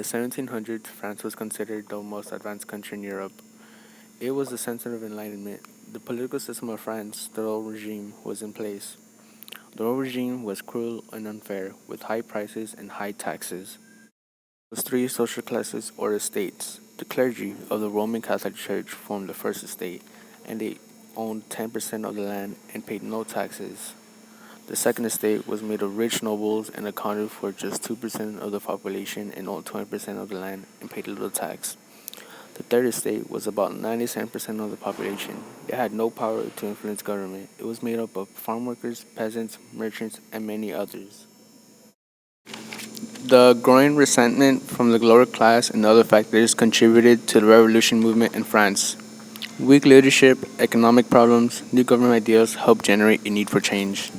the 1700s, France was considered the most advanced country in Europe. It was the center of enlightenment. The political system of France, the old regime, was in place. The old regime was cruel and unfair, with high prices and high taxes. There was three social classes or estates. The clergy of the Roman Catholic Church formed the first estate, and they owned 10% of the land and paid no taxes. The second estate was made of rich nobles and accounted for just 2% of the population and owned 20% of the land and paid little tax. The third estate was about 97% of the population. It had no power to influence government. It was made up of farm workers, peasants, merchants, and many others. The growing resentment from the lower class and other factors contributed to the revolution movement in France. Weak leadership, economic problems, new government ideas helped generate a need for change.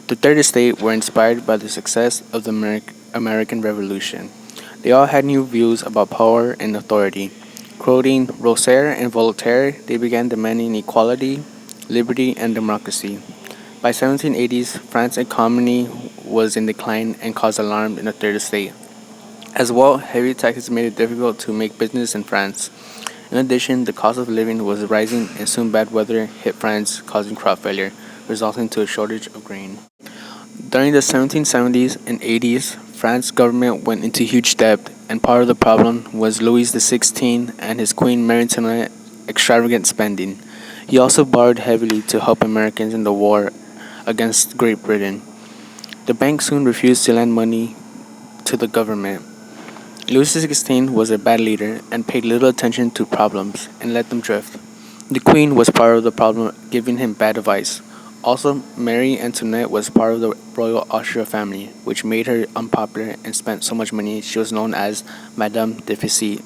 The Third Estate were inspired by the success of the American Revolution. They all had new views about power and authority. Quoting Rousseau and Voltaire, they began demanding equality, liberty, and democracy. By 1780s, France's economy was in decline and caused alarm in the Third Estate. As well, heavy taxes made it difficult to make business in France. In addition, the cost of living was rising and soon bad weather hit France, causing crop failure, resulting to a shortage of grain. During the 1770s and 80s, France's government went into huge debt, and part of the problem was Louis XVI and his Queen Marie Antoinette's extravagant spending. He also borrowed heavily to help Americans in the war against Great Britain. The bank soon refused to lend money to the government. Louis XVI was a bad leader and paid little attention to problems and let them drift. The Queen was part of the problem, giving him bad advice. Also, Marie Antoinette was part of the royal Austria family, which made her unpopular and spent so much money she was known as Madame Deficit.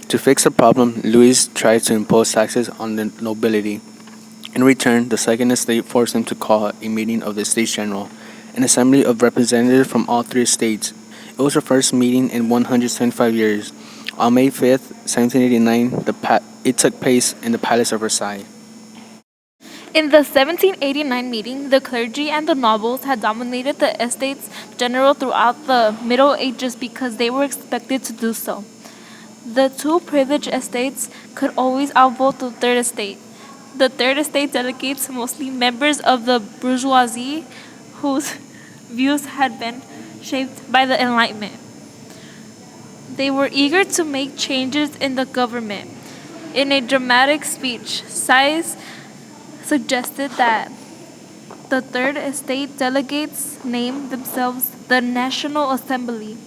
To fix the problem, Louis tried to impose taxes on the nobility. In return, the Second Estate forced him to call a meeting of the States General, an assembly of representatives from all three estates. It was the first meeting in 175 years. On May 5th, 1789, it took place in the Palace of Versailles. In the 1789 meeting, the clergy and the nobles had dominated the estates general throughout the Middle Ages because they were expected to do so. The two privileged estates could always outvote the Third Estate. The Third Estate delegates mostly members of the bourgeoisie whose views had been shaped by the Enlightenment. They were eager to make changes in the government. In a dramatic speech, Size suggested that the Third Estate delegates name themselves the National Assembly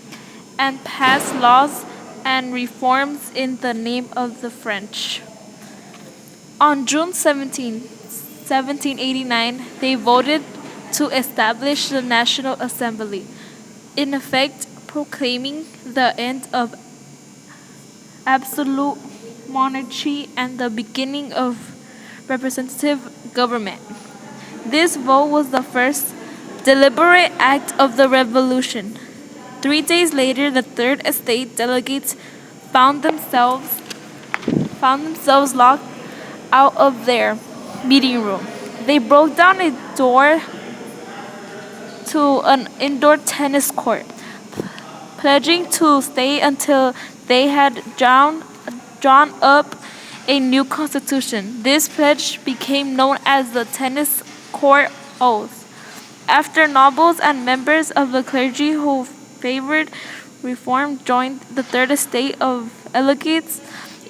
and pass laws and reforms in the name of the French. On June 17, 1789, they voted to establish the National Assembly, in effect proclaiming the end of absolute monarchy and the beginning of representative government. This vote was the first deliberate act of the revolution. 3 days later, the Third Estate delegates found themselves locked out of their meeting room. They broke down a door to an indoor tennis court, pledging to stay until they had drawn up a new constitution. This pledge became known as the Tennis Court Oath. After nobles and members of the clergy who favored reform joined the Third Estate of delegates,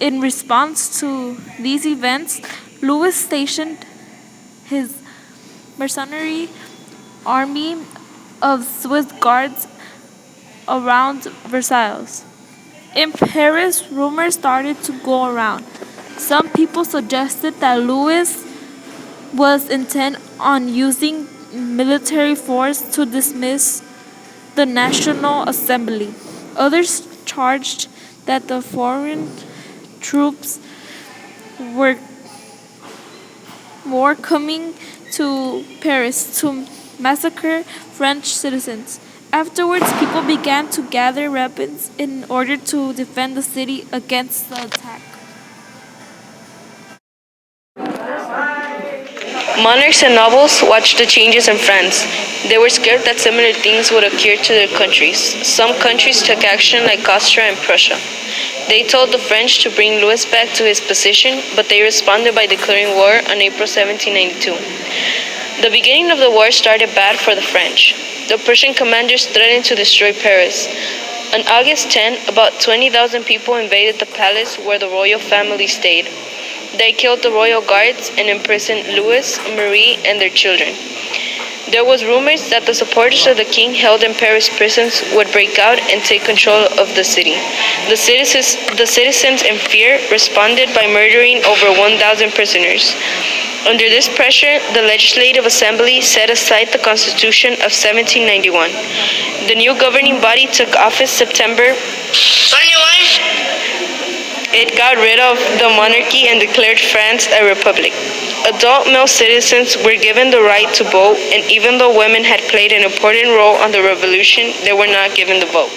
in response to these events, Louis stationed his mercenary army of Swiss guards around Versailles. In Paris, rumors started to go around. Some people suggested that Louis was intent on using military force to dismiss the National Assembly. Others charged that the foreign troops were coming to Paris to massacre French citizens. Afterwards, people began to gather weapons in order to defend the city against the attack. Monarchs and nobles watched the changes in France. They were scared that similar things would occur to their countries. Some countries took action, like Austria and Prussia. They told the French to bring Louis back to his position, but they responded by declaring war on April 1792. The beginning of the war started bad for the French. The Prussian commanders threatened to destroy Paris. On August 10, about 20,000 people invaded the palace where the royal family stayed. They killed the royal guards and imprisoned Louis, Marie, and their children. There was rumors that the supporters of the king held in Paris prisons would break out and take control of the city. The citizens in fear responded by murdering over 1,000 prisoners. Under this pressure, the Legislative Assembly set aside the Constitution of 1791. The new governing body took office September. It got rid of the monarchy and declared France a republic. Adult male citizens were given the right to vote, and even though women had played an important role on the revolution, they were not given the vote.